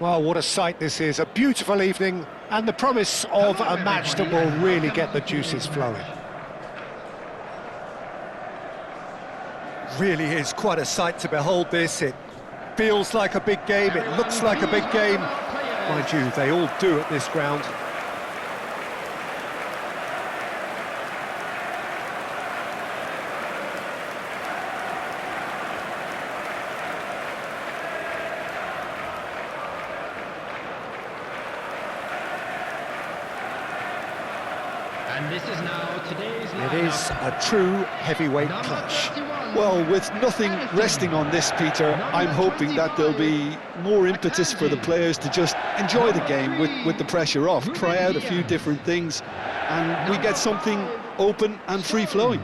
Well, what a sight this is, a beautiful evening, and the promise of a match that will really get the juices flowing. Really is quite a sight to behold this. It feels like a big game, it looks like a big game. Mind you, they all do at this ground. And this is now today's It is a true heavyweight clash. Well, with nothing resting on this, Peter, I'm hoping that there'll be more impetus for the players to just enjoy the game with the pressure off, try out a few different things, and we get something open and free-flowing.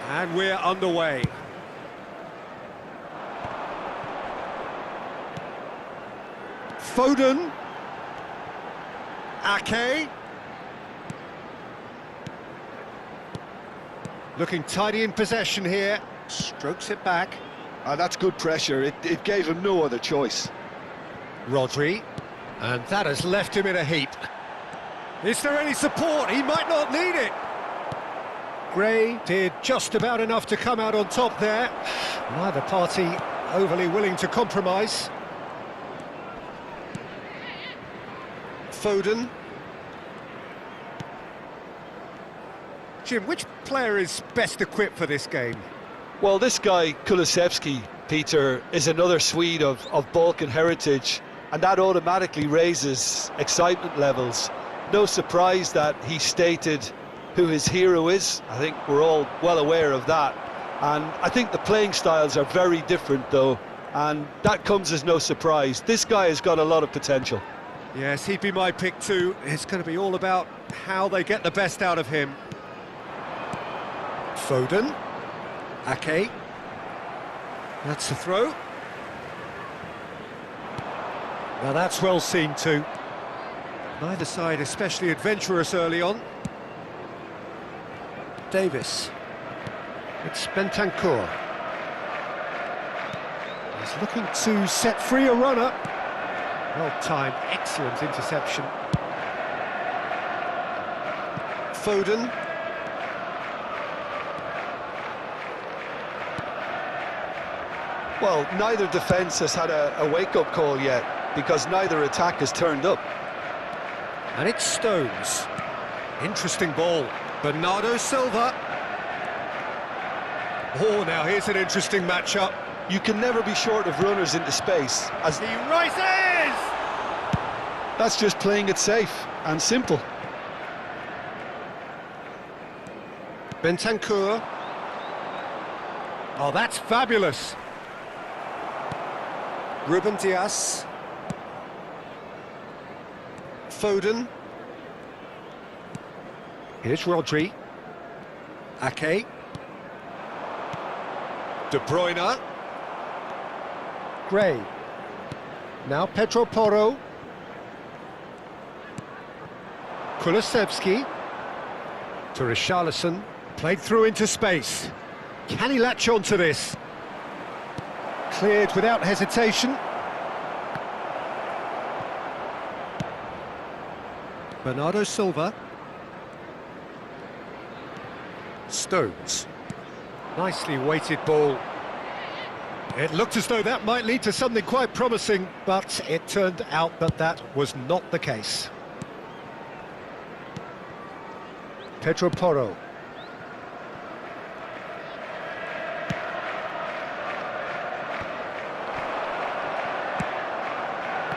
And we're underway. Foden. Ake. Looking tidy in possession here. Strokes it back. That's good pressure. It gave him no other choice. Rodri. And that has left him in a heap. Is there any support? He might not need it. Gray did just about enough to come out on top there. Neither party overly willing to compromise. Foden. Jim, which player is best equipped for this game? Well, this guy, Kulusevski, Peter, is another Swede of Balkan heritage, and that automatically raises excitement levels. No surprise that he stated who his hero is. I think we're all well aware of that. And I think the playing styles are very different, though, and that comes as no surprise. This guy has got a lot of potential. Yes, he'd be my pick too. It's going to be all about how they get the best out of him. Foden. Ake. That's the throw. Now that's well seen too. Neither side especially adventurous early on. Davis. It's Bentancur. He's looking to set free a runner. Well timed, excellent interception. Foden. Well, neither defence has had a wake-up call yet, because neither attack has turned up. And it's Stones. Interesting ball. Bernardo Silva. Oh, now here's an interesting matchup. You can never be short of runners into space, as He rises! that's just playing it safe and simple. Bentancur. Oh, that's fabulous. Ruben Dias. Foden. Here's Rodri. Ake. De Bruyne. Gray. Now Pedro Porro. Kulusevski. To Richarlison. Played through into space. Can he latch on to this? Cleared without hesitation. Bernardo Silva. Stones. Nicely weighted ball. It looked as though that might lead to something quite promising, but it turned out that that was not the case. Pedro Porro.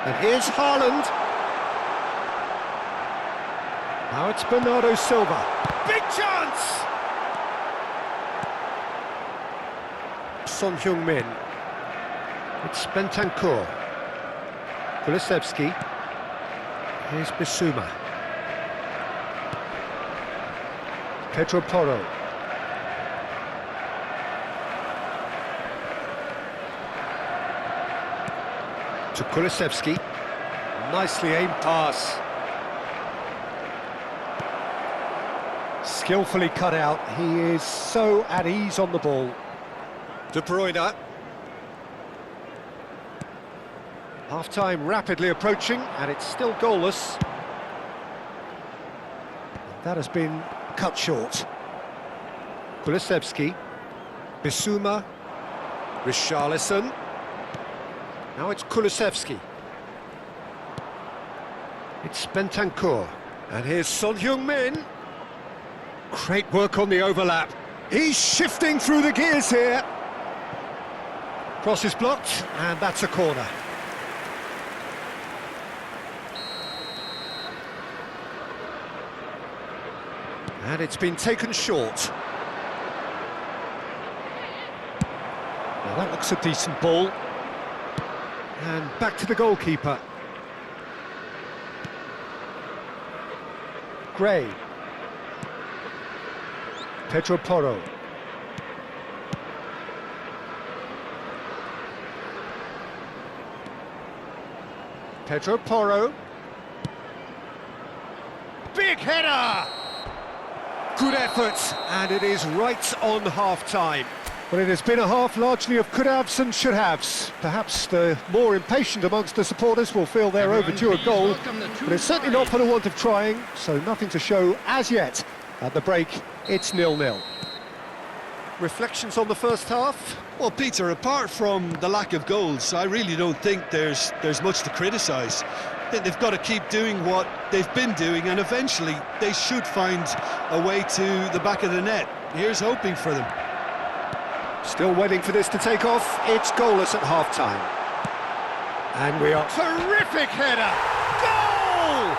And here's Haaland. Now it's Bernardo Silva. Big chance! Son Heung-min. It's Bentancur. Kulusevski. Here's Bissouma. Pedro Porro. To Kulusevski. Nicely aimed pass. Skillfully cut out. He is so at ease on the ball. De Bruyne. Half-time rapidly approaching, and it's still goalless. That has been cut short. Kulusevski. Bissouma. Richarlison. Now it's Kulusevski. It's Bentancur. And here's Son Heung-min. Great work on the overlap. He's shifting through the gears here. Cross is blocked, and that's a corner. And it's been taken short. Well, that looks a decent ball. And back to the goalkeeper. Gray. Pedro Porro. Pedro Porro. Big header! Good effort, and it is right on half-time. Well, it has been a half largely of could-haves and should-haves. Perhaps the more impatient amongst the supporters will feel they're overdue a goal, but it's certainly not for the want of trying, so nothing to show as yet. At the break, it's 0-0. Reflections on the first half? Well, Peter, apart from the lack of goals, I really don't think there's much to criticise. They've got to keep doing what they've been doing, and eventually they should find a way to the back of the net. Here's hoping for them. Still waiting for this to take off. It's goalless at half-time. And we are... Terrific header! Goal!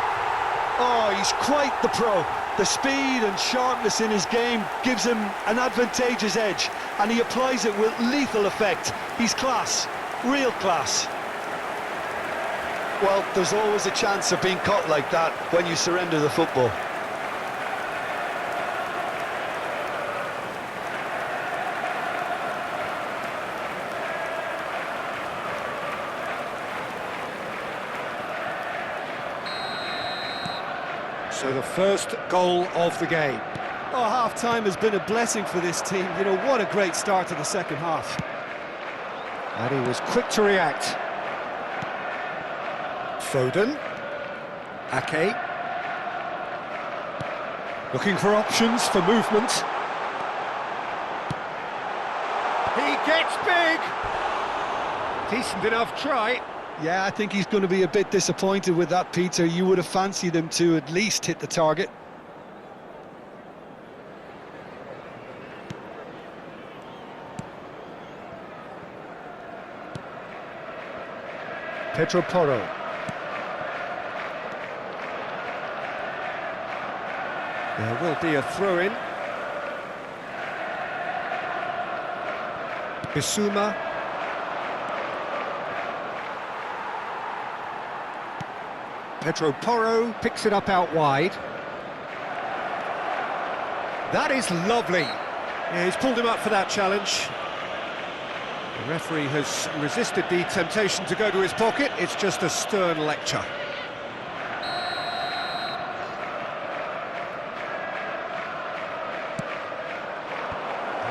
Oh, he's quite the pro. The speed and sharpness in his game gives him an advantageous edge, and he applies it with lethal effect. He's class, real class. Well, there's always a chance of being caught like that when you surrender the football. So the first goal of the game. Oh, half-time has been a blessing for this team. You know, what a great start to the second half. And he was quick to react. Foden. Ake. Looking for options for movement. He gets big! Decent enough try. Yeah, I think he's going to be a bit disappointed with that, Peter. You would have fancied him to at least hit the target. Pedro Porro. There will be a throw-in. Bissouma. Pedro Porro picks it up out wide. That is lovely. Yeah, he's pulled him up for that challenge. The referee has resisted the temptation to go to his pocket. It's just a stern lecture.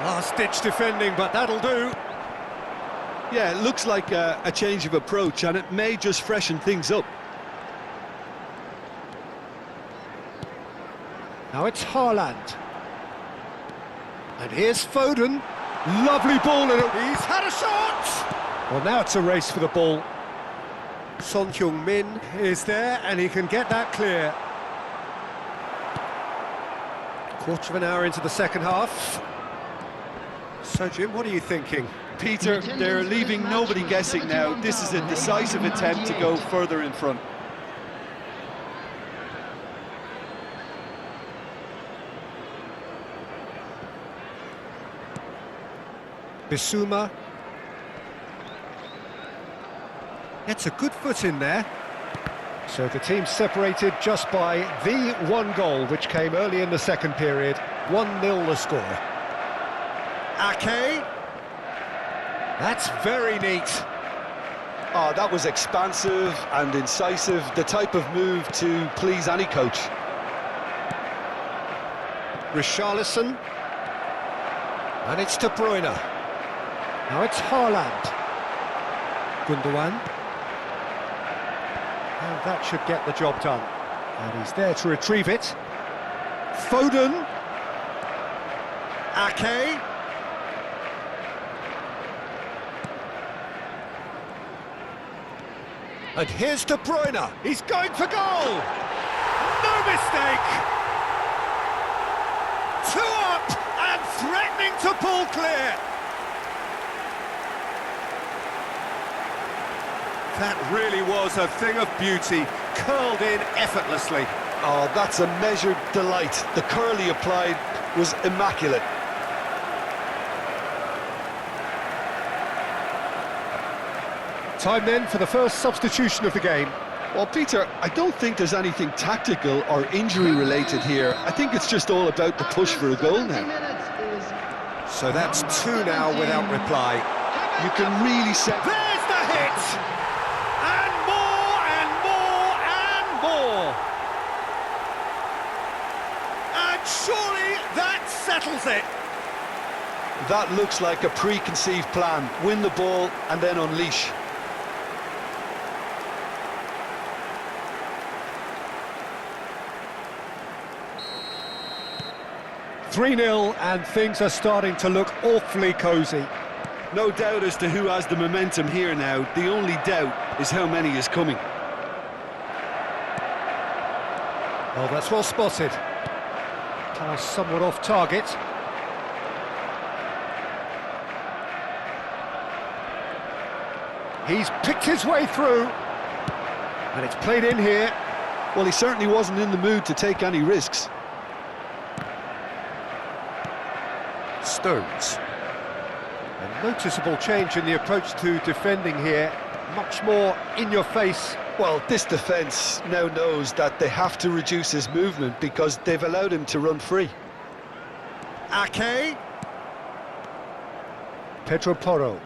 Last-ditch defending, but that'll do. Yeah, it looks like a change of approach, and it may just freshen things up. Now it's Haaland. And here's Foden. Lovely ball, and he's had a shot! Well, now it's a race for the ball. Son Heung-min is there, and he can get that clear. Quarter of an hour into the second half. So, Jim, what are you thinking? Peter, they're leaving nobody guessing now. This is a decisive attempt to go further in front. Bissouma. Gets a good foot in there. So the team separated just by the one goal, which came early in the second period. 1-0 the score. Ake. That's very neat. Oh, that was expansive and incisive, the type of move to please any coach. Richarlison. And it's De Bruyne. Now it's Haaland. Gundogan. And that should get the job done. And he's there to retrieve it. Foden. Ake. And here's De Bruyne. He's going for goal. No mistake. 2 up and threatening to pull clear. That really was a thing of beauty, curled in effortlessly. Oh, that's a measured delight. The curl he applied was immaculate. Time then for the first substitution of the game. Well, Peter, I don't think there's anything tactical or injury-related here. I think it's just all about the push for a goal now. So that's 2 now without reply. You can really set... There's the hit! And more, and more, and more! And surely that settles it! That looks like a preconceived plan. Win the ball and then unleash. "3-0 and things are starting to look awfully cosy. No doubt as to who has the momentum here now. The only doubt is how many is coming. Oh, that's well spotted. Pass somewhat off target. He's picked his way through. And it's played in here. Well, he certainly wasn't in the mood to take any risks. Stones. A noticeable change in the approach to defending here. Much more in your face. Well, this defence now knows that they have to reduce his movement because they've allowed him to run free. Ake. Pedro Porro.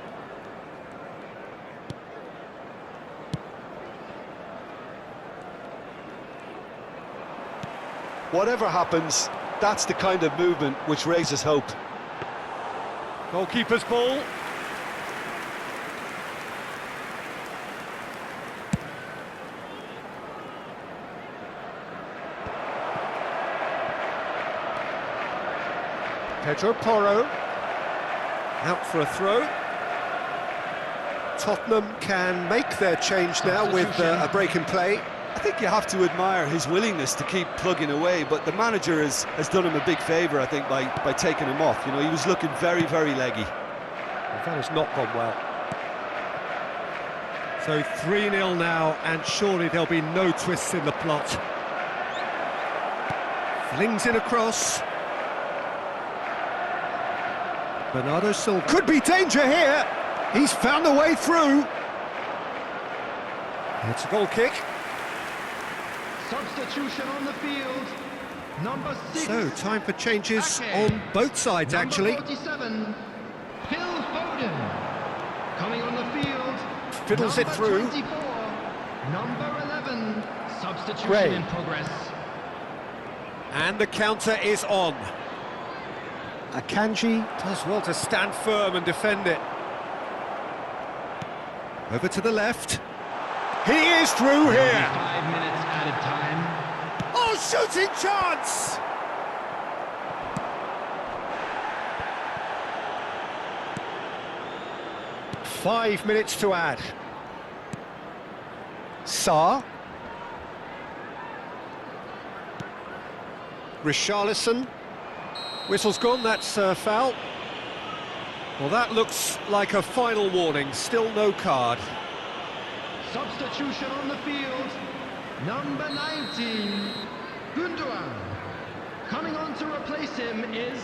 Whatever happens, that's the kind of movement which raises hope. Goalkeeper's ball. Pedro Porro. Out for a throw. Tottenham can make their change now with a break in play. I think you have to admire his willingness to keep plugging away, but the manager has done him a big favour, I think, by taking him off. You know, he was looking very, very leggy. Well, that has not gone well. So 3-0 now, and surely there'll be no twists in the plot. Flings in across. Bernardo Silva. Could be danger here. He's found a way through. It's a goal kick. Substitution on the field. Number 6. So, time for changes Ake. on both sides, Number actually. 47. Phil Foden. Coming on the field. Fiddles it through. 24. Number 11. Substitution Gray. in progress. And the counter is on. Akanji does well to stand firm and defend it. Over to the left. He is through here. 5 minutes added time. Oh, shooting chance! Five minutes to add. Sarr. Richarlison. Whistle's gone, that's foul. Well, that looks like a final warning, still no card. Substitution on the field. Number 19, Gundogan. Coming on to replace him is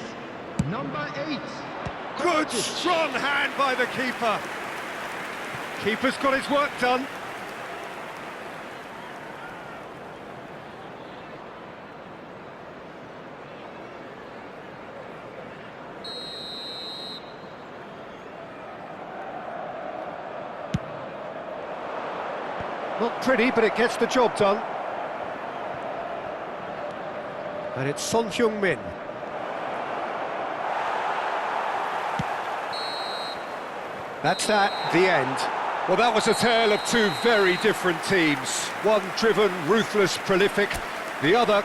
number 8. Good, strong hand by the keeper. Keeper's got his work done. Not pretty, but it gets the job done. And it's Son Heung-min. That's that, the end. Well, that was a tale of two very different teams. One driven, ruthless, prolific. The other